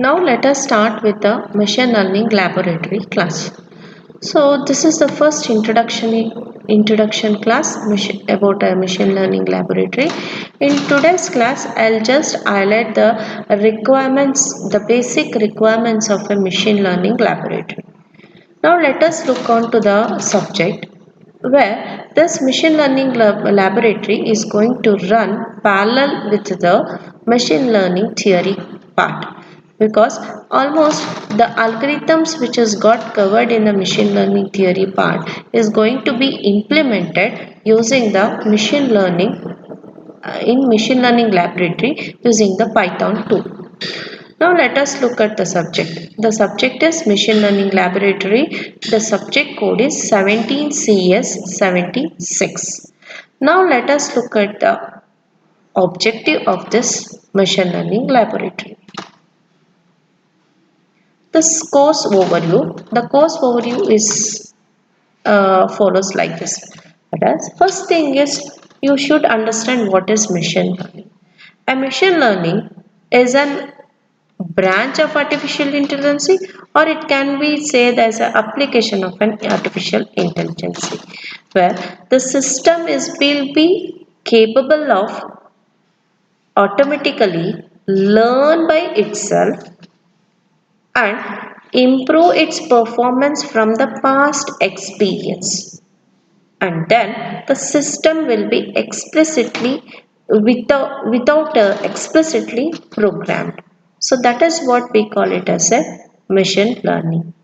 Now let us start with the machine learning laboratory class. So this is the first introduction class about a machine learning laboratory. In today's class, I'll just highlight the requirements, the basic requirements of a machine learning laboratory. Now let us look on to the subject where this machine learning laboratory is going to run parallel with the machine learning theory part, because almost the algorithms which is got covered in the machine learning theory part is going to be implemented using the machine learning in machine learning laboratory using the Python tool. Now let us look at the subject. The subject is Machine Learning Laboratory. The subject code is 17CS76. Now let us look at the objective of this Machine Learning Laboratory. This course overview. The course overview is follows like this. But as first thing is you should understand what is machine learning. A machine learning is an branch of artificial intelligence, or it can be said as an application of an artificial intelligence where the system will be capable of automatically learn by itself and improve its performance from the past experience, and then the system will be explicitly without explicitly programmed. So that is what we call it as a machine learning.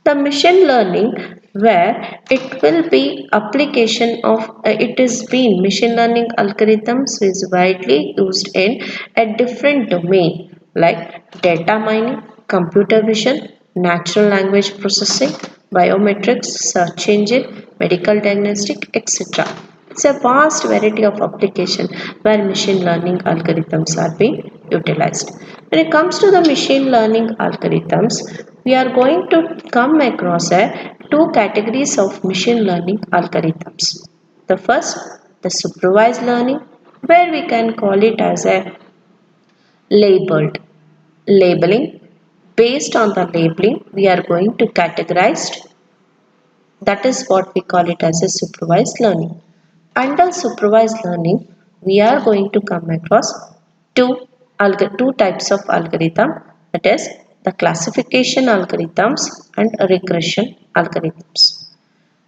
The machine learning where it will be application of it is been machine learning algorithms is widely used in a different domain like data mining, computer vision, natural language processing, biometrics, search engine, medical diagnostic, etc. It's a vast variety of application where machine learning algorithms are being utilized. When it comes to the machine learning algorithms, we are going to come across two categories of machine learning algorithms. The first, the supervised learning, where we can call it as a labeled labeling. Based on the labeling, we are going to categorize. That is what we call it as a supervised learning. Under supervised learning, we are going to come across two types of algorithm, that is the classification algorithms and regression algorithms.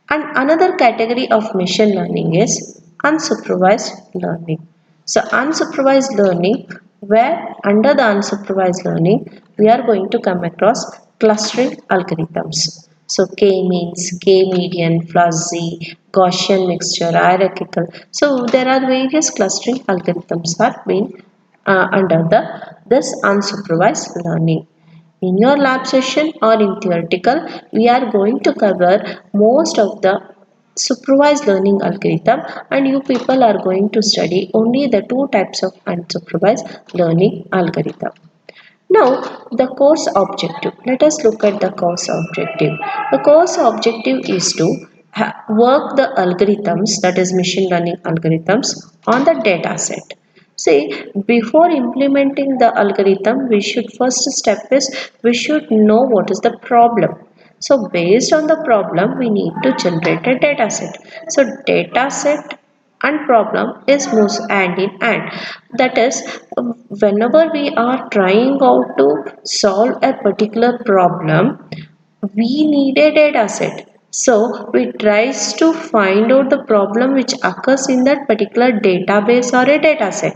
And another category of machine learning is unsupervised learning. So unsupervised learning, where under the unsupervised learning, we are going to come across clustering algorithms. So k-means, k-median, fuzzy, Gaussian mixture, hierarchical. So there are various clustering algorithms are being under this unsupervised learning. In your lab session or in theoretical, we are going to cover most of the supervised learning algorithm, and you people are going to study only the two types of unsupervised learning algorithm. Now, the course objective. Let us look at the course objective. The course objective is to work the algorithms, that is machine learning algorithms, on the data set. See, before implementing the algorithm, we should first step is we should know what is the problem. So based on the problem, we need to generate a data set. So data set and problem is moves hand in hand. That is, whenever we are trying out to solve a particular problem, we need a data set. So we tries to find out the problem which occurs in that particular database or a data set,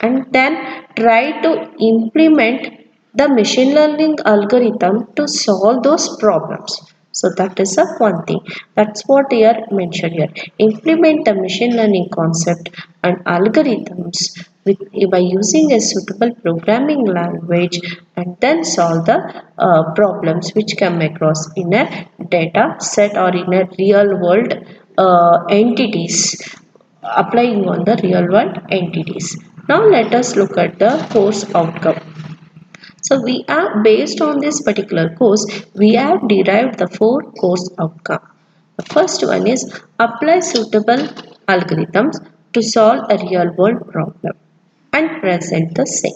and then try to implement the machine learning algorithm to solve those problems. So that is a one thing. That's what here mentioned here. Implement the machine learning concept and algorithms with, by using a suitable programming language, and then solve the problems which come across in a data set or in a real world entities, applying on the real world entities. Now let us look at the course outcome. So we are based on this particular course, we have derived the four course outcome. The first one is apply suitable algorithms to solve a real world problem and present the same.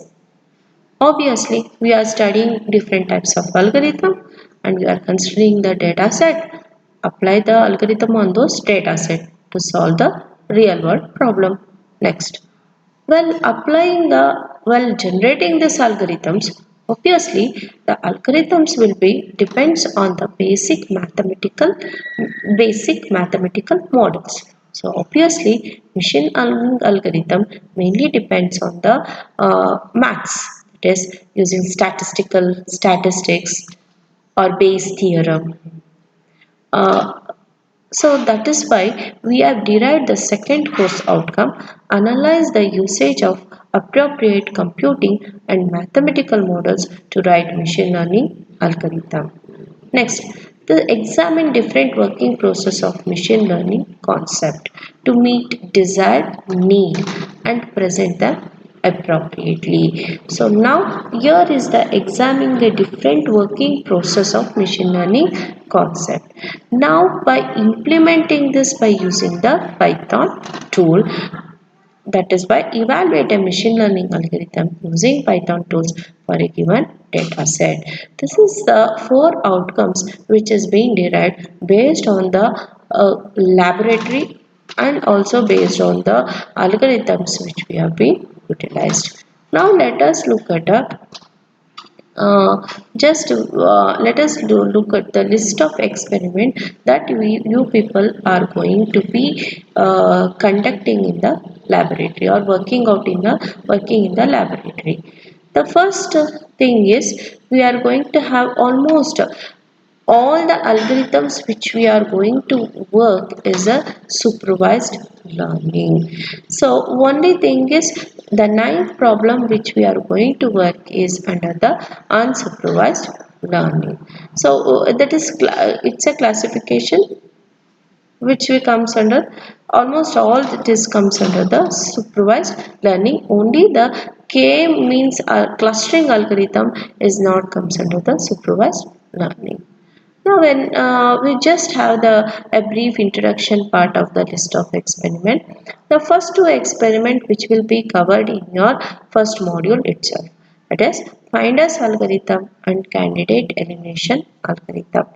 Obviously, we are studying different types of algorithm and we are considering the data set. Apply the algorithm on those data set to solve the real world problem. Next. While generating these algorithms, obviously the algorithms will be depends on the basic mathematical models. So obviously machine learning algorithm mainly depends on the maths, that is using statistics or Bayes theorem. Uh, so that is why we have derived the second course outcome, analyze the usage of appropriate computing and mathematical models to write machine learning algorithm. Next, the examine different working process of machine learning concept to meet desired need and present them appropriately. So now here is the examining the different working process of machine learning concept. Now by implementing this by using the Python tool, that is by evaluate a machine learning algorithm using Python tools for a given data set. This is the four outcomes which is being derived based on the laboratory and also based on the algorithms which we have been utilized. Now let us look at a just let us look at the list of experiment that you people are going to be conducting in the laboratory or working in the laboratory. The first thing is we are going to have almost all the algorithms which we are going to work is a supervised learning. So only thing is the ninth problem which we are going to work is under the unsupervised learning. So that is it's a classification which we comes under almost all that is comes under the supervised learning. Only the k means clustering algorithm is not comes under the supervised learning. Now, when we just have a brief introduction part of the list of experiment, the first two experiment which will be covered in your first module itself, that is finders algorithm and candidate elimination algorithm.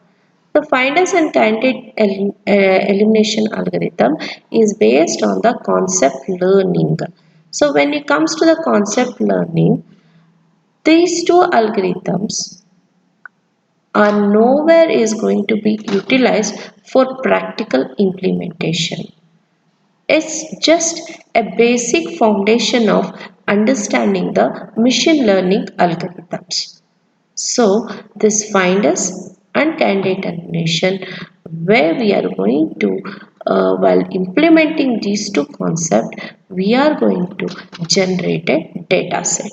The finders and candidate elimination algorithm is based on the concept learning. So when it comes to the concept learning, these two algorithms are nowhere is going to be utilized for practical implementation. It's just a basic foundation of understanding the machine learning algorithms. So this finders and candidate elimination where we are going to while implementing these two concepts we are going to generate a data set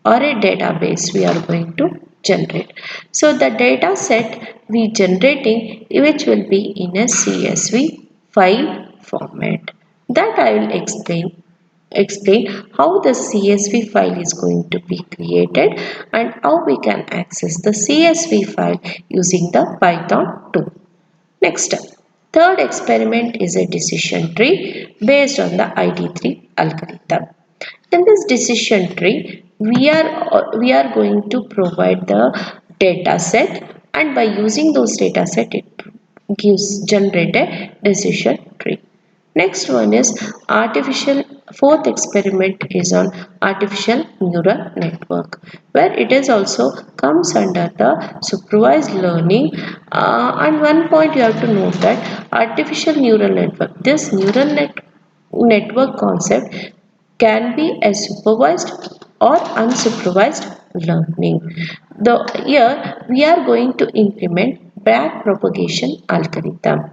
or a database we are going to generate. So the data set we generating which will be in a CSV file format. That I will explain how the CSV file is going to be created and how we can access the CSV file using the Python tool. Next, third experiment is a decision tree based on the ID3 algorithm. In this decision tree, we are going to provide the data set and by using those data set it gives generate a decision tree. Next one is artificial fourth experiment is on artificial neural network where it is also comes under the supervised learning and one point you have to note that artificial neural network this network concept can be a supervised or unsupervised learning. Here we are going to implement backpropagation algorithm.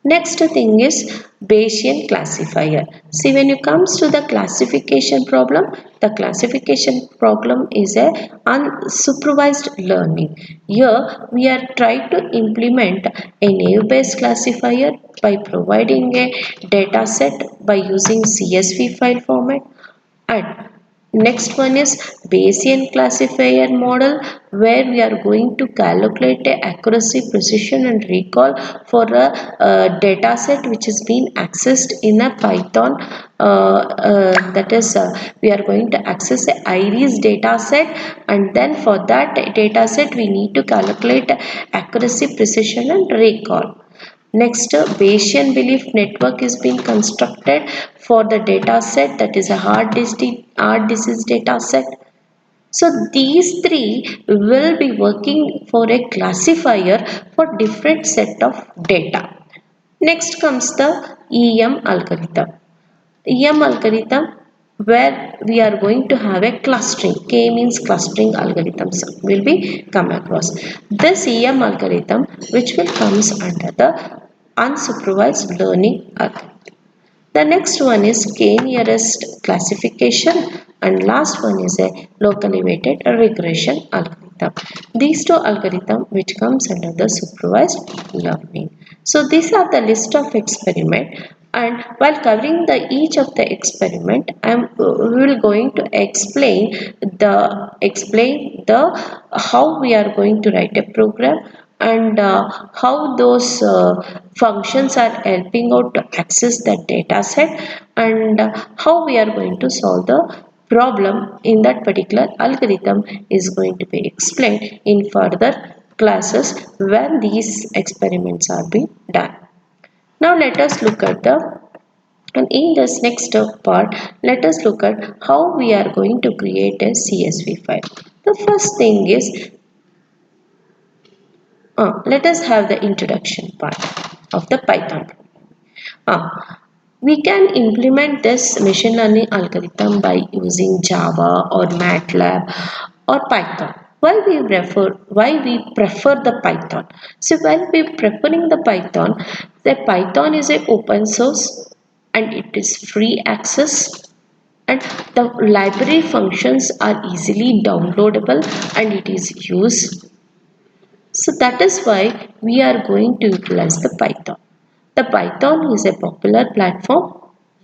Next thing is Bayesian classifier. See when it comes to the classification problem, the classification problem is a unsupervised learning. Here we are trying to implement a naive-based classifier by providing a data set by using CSV file format and next one is Bayesian classifier model where we are going to calculate the accuracy, precision and recall for a, data set which is being accessed in a Python. That is, we are going to access a iris data set, and then for that data set we need to calculate accuracy, precision and recall. Next, Bayesian belief network is being constructed for the data set, that is a heart disease data set. So these three will be working for a classifier for different set of data. Next comes the EM algorithm. EM algorithm, where we are going to have a clustering. K means clustering algorithms will be come across. This EM algorithm which will comes under the unsupervised learning algorithm. The next one is k-nearest classification, and last one is a locally weighted regression algorithm. These two algorithms which comes under the supervised learning. So these are the list of experiment, and while covering the each of the experiment, we will going to explain the how we are going to write a program, and how those functions are helping out to access that data set, and how we are going to solve the problem in that particular algorithm is going to be explained in further classes when these experiments are being done. Now let us look at the and in this next part, let us look at how we are going to create a CSV file. The first thing is, let us have the introduction part of the Python. Uh, we can implement this machine learning algorithm by using Java or MATLAB or Python. Why we prefer the Python? So while we preferring the Python is a open source and it is free access, and the library functions are easily downloadable and it is used. So that is why we are going to utilize the Python. The Python is a popular platform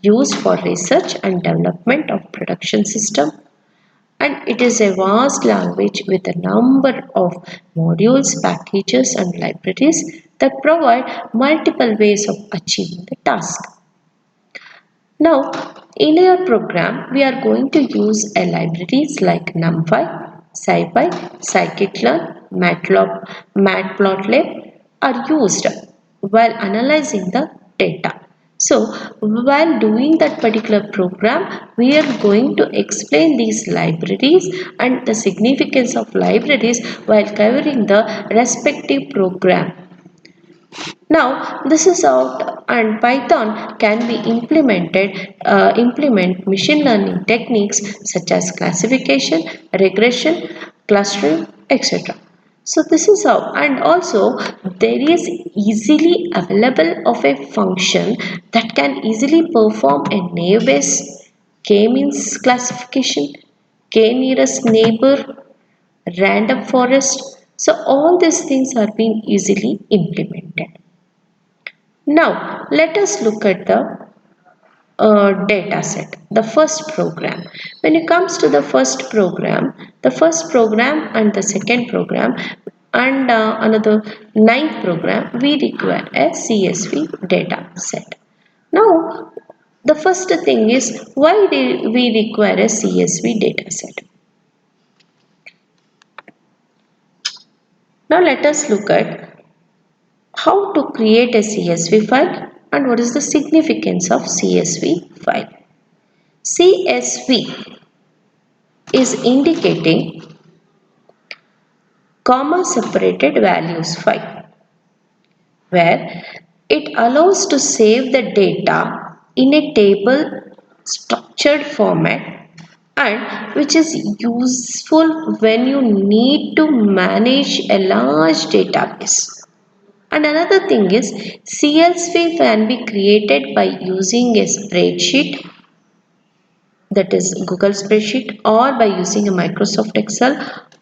used for research and development of production system, and it is a vast language with a number of modules, packages and libraries that provide multiple ways of achieving the task. Now, in our program, we are going to use a libraries like NumPy, SciPy, Scikit-learn, Matplotlib are used while analyzing the data. So, while doing that particular program, we are going to explain these libraries and the significance of libraries while covering the respective program. Now this is out, and Python can be implement machine learning techniques such as classification, regression, clustering, etc. So this is how, and also there is easily available of a function that can easily perform a naive Bayes k-means classification, k-nearest neighbor, random forest. So all these things are being easily implemented. Now let us look at the data set, the first program. When it comes to the first program and the second program and another ninth program, we require a CSV data set. Now the first thing is, why do we require a CSV data set? Now let us look at how to create a CSV file and what is the significance of CSV file. CSV is indicating comma separated values file, where it allows to save the data in a table structured format, and which is useful when you need to manage a large database. And another thing is, CSV can be created by using a spreadsheet, that is Google spreadsheet, or by using a Microsoft Excel,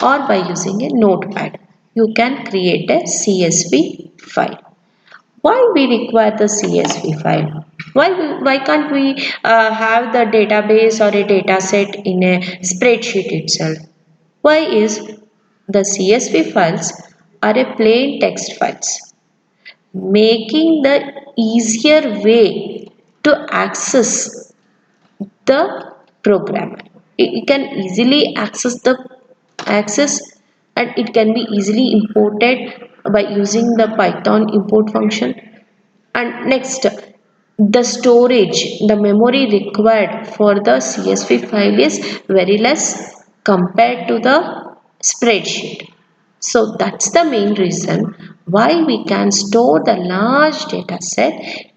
or by using a notepad. You can create a CSV file. Why we require the CSV file? Why can't we have the database or a data set in a spreadsheet itself? Why is The CSV files are a plain text files, making the easier way to access the program. It can easily access and it can be easily imported by using the Python import function. And next, the storage, the memory required for the CSV file is very less compared to the spreadsheet. So that's the main reason why we can store the large data set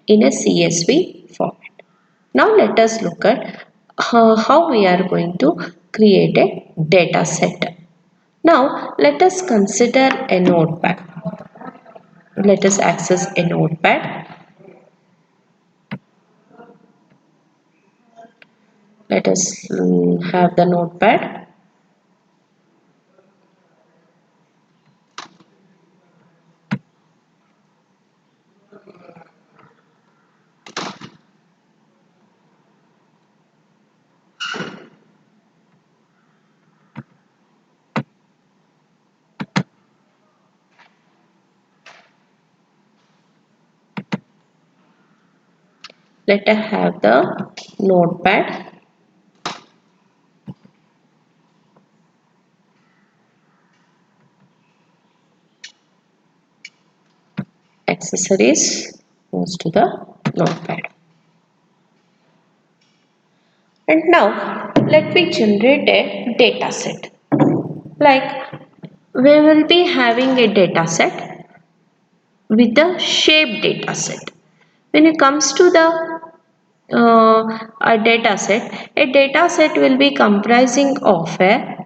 in a CSV format. Now let us look at how we are going to create a data set. Now let us consider a notepad. Let us access a notepad. Let us have the notepad. Let us have the notepad. Accessories goes to the notepad. And now let me generate a data set. Like we will be having a data set with the shape data set. When it comes to the a data set will be comprising of a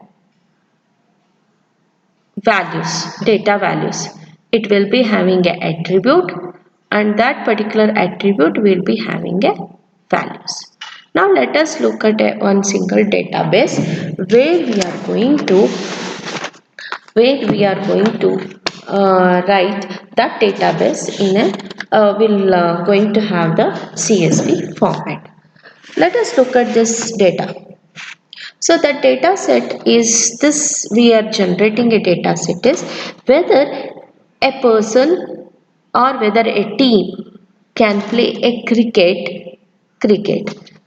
data values. It will be having a attribute and that particular attribute will be having a values. Now let us look at one single database where we are going to write that database in a will going to have the CSV format. Let us look at this data. So the data set is this, we are generating a data set is whether a person or whether a team can play a cricket.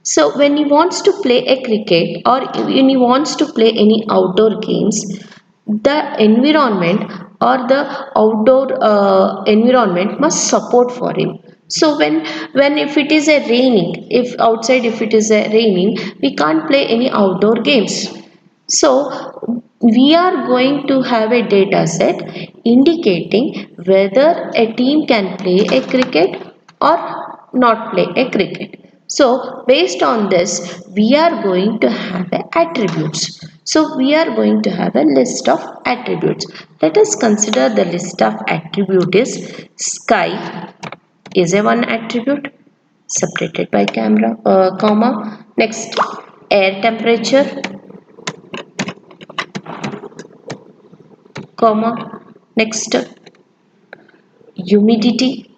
So when he wants to play a cricket or when he wants to play any outdoor games, the environment or the outdoor environment must support for him. So when if it is a raining, if outside if it is a raining, we can't play any outdoor games. So we are going to have a data set indicating whether a team can play a cricket or not play a cricket. So based on this, we are going to have attributes. So we are going to have a list of attributes. Let us consider the list of attribute is sky is a one attribute separated by comma. Next, air temperature, comma. Next, humidity,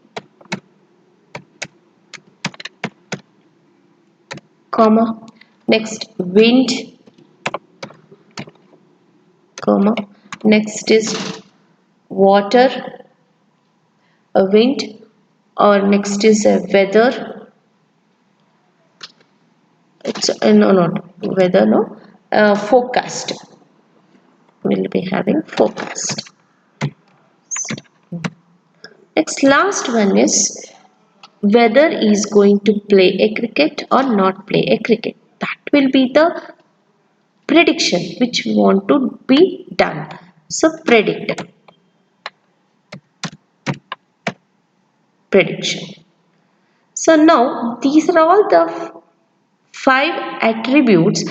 comma. Next, wind, comma. Next is water, a wind, or next is a weather. It's no, not weather, no, forecast. We'll be having forecast. Next, last one is whether is going to play a cricket or not play a cricket. That will be the prediction which we want to be done. So prediction. So now these are all the five attributes: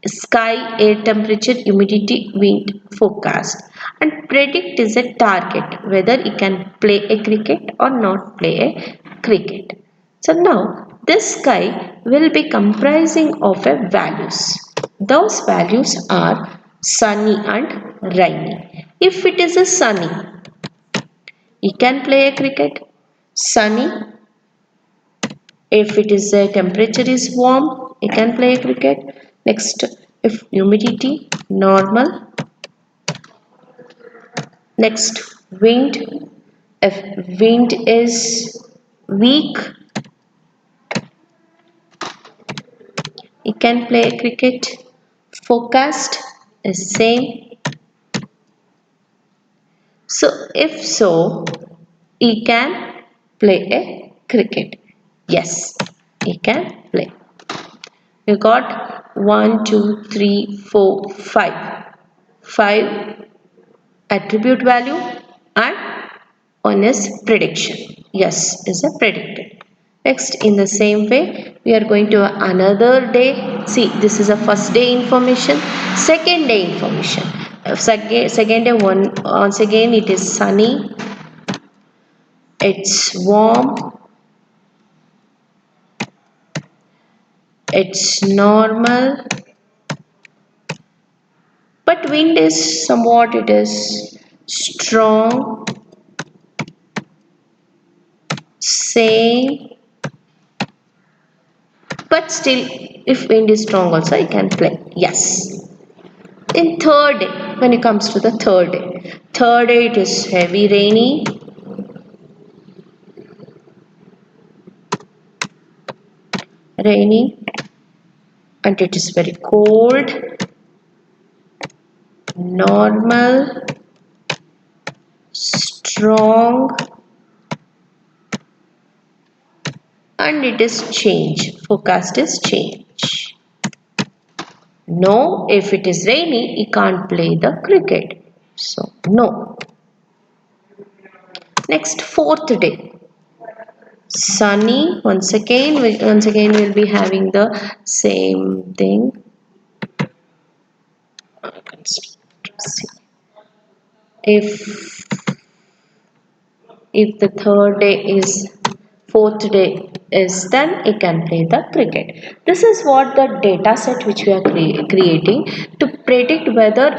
sky, air temperature, humidity, wind, forecast. And predict is a target whether it can play a cricket or not play a cricket. So now this sky will be comprising of a values. Those values are sunny and rainy. If it is a sunny, you can play a cricket. Sunny, if it is a temperature is warm, you can play cricket. Next, if humidity normal, Next, wind. If wind is weak, you can play cricket. Forecast is same. So if so, he can play a cricket. Yes, he can play. You got 1, 2, 3, 4, 5. 5 attribute value and one is prediction. Yes, is a predicted. Next, in the same way, we are going to another day. See, this is a first day information, second day information. Second day, once again, it is sunny, it's warm, it's normal, but wind is somewhat, it is strong, same, but still, if wind is strong also, I can play. Yes. In third day, when it comes to the third day it is heavy rainy, and it is very cold, normal, strong, and it is change. Forecast is change. No, if it is rainy, you can't play the cricket. So no. Next, fourth day. Sunny. Once again we'll be having the same thing. See. If the third day is fourth day is, then you can play the cricket. This is what the data set which we are creating to predict whether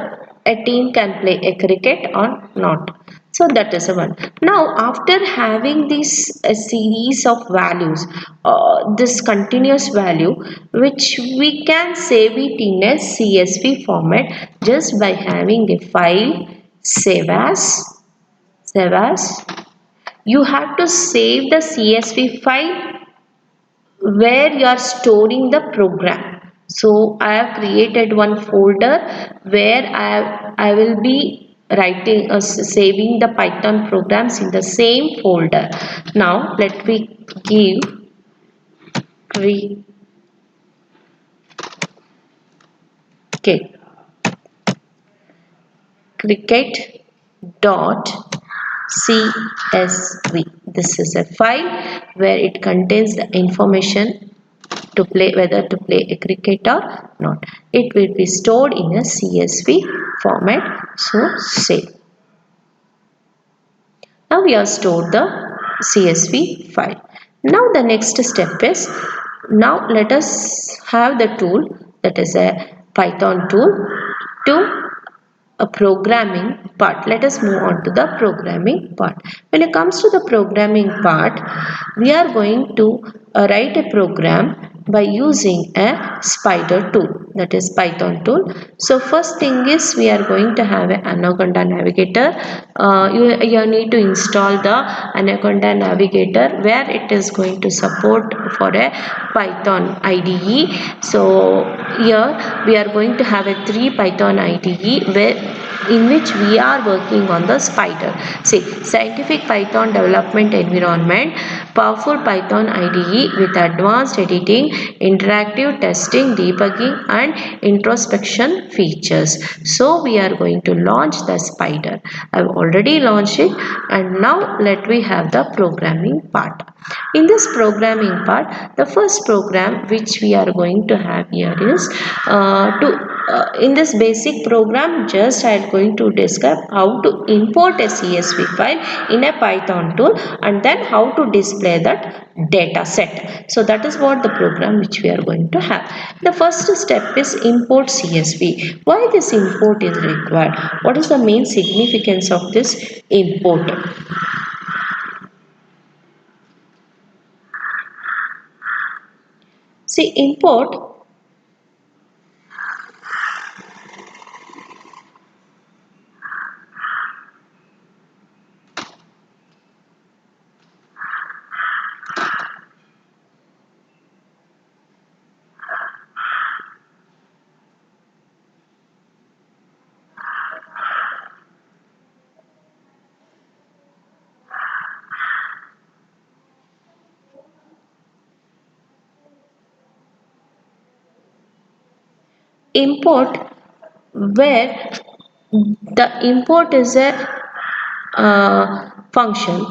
a team can play a cricket or not. So that is the one. Now after having this a series of values, this continuous value which we can save it in a CSV format just by having a file, save as, you have to save the CSV file where you are storing the program. So I have created one folder where I will be writing saving the Python programs in the same folder. Now let me give cricket cricket dot CSV. This is a file where it contains the information to play, whether to play a cricket or not. It will be stored in a CSV format. So save. Now we have stored the CSV file. Now the next step is, now let us have the tool, that is a Python tool, to a programming part. Let us move on to the programming part. When it comes to the programming part, we are going to write a program by using a spider tool, that is Python tool. So first thing is, we are going to have an Anaconda Navigator. You need to install the Anaconda Navigator, where it is going to support for a Python IDE. So here we are going to have a 3 Python IDE in which we are working on the spider. See, scientific Python development environment, powerful Python IDE with advanced editing, interactive testing, debugging and introspection features. So we are going to launch the spider. I have already launched it, and now let me have the programming part. In this programming part, the first program which we are going to have here is in this basic program, just I am going to describe how to import a CSV file in a Python tool, and then how to display that data set. So that is what the program which we are going to have. The first step is import CSV. Why this import is required? What is the main significance of this import? See, import, where the import is a function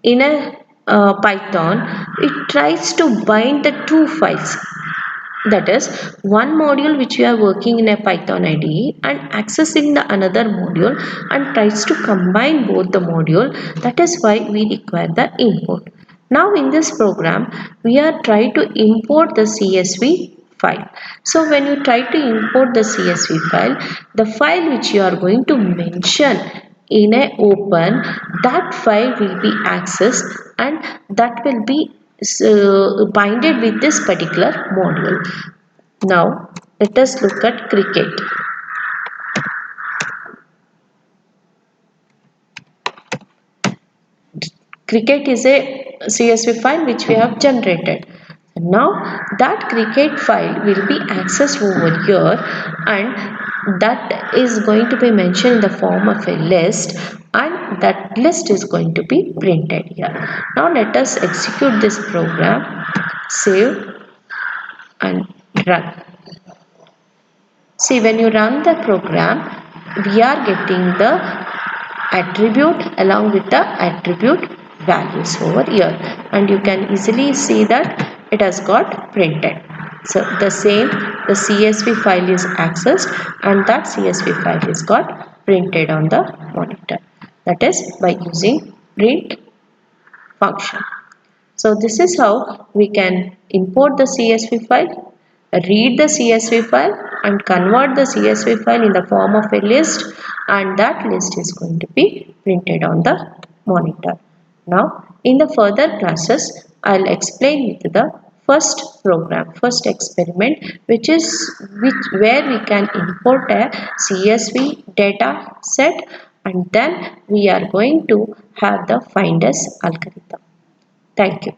in a Python. It tries to bind the two files, that is one module which you are working in a Python IDE and accessing the another module, and tries to combine both the module. That is why we require the import. Now in this program we are trying to import the CSV file. So when you try to import the CSV file, the file which you are going to mention in a open, that file will be accessed and that will be binded with this particular module. Now let us look at cricket. Cricket is a CSV file which we have generated. Now that cricket file will be accessed over here, and that is going to be mentioned in the form of a list, and that list is going to be printed here. Now let us execute this program, save and run. See, when you run the program, we are getting the attribute along with the attribute values over here, and you can easily see that it has got printed. So the same, the CSV file is accessed and that CSV file is got printed on the monitor. That is by using print function. So this is how we can import the CSV file, read the CSV file and convert the CSV file in the form of a list, and that list is going to be printed on the monitor. Now in the further classes I'll explain with the first program, first experiment, which where we can import a CSV data set, and then we are going to have the finders algorithm. Thank you.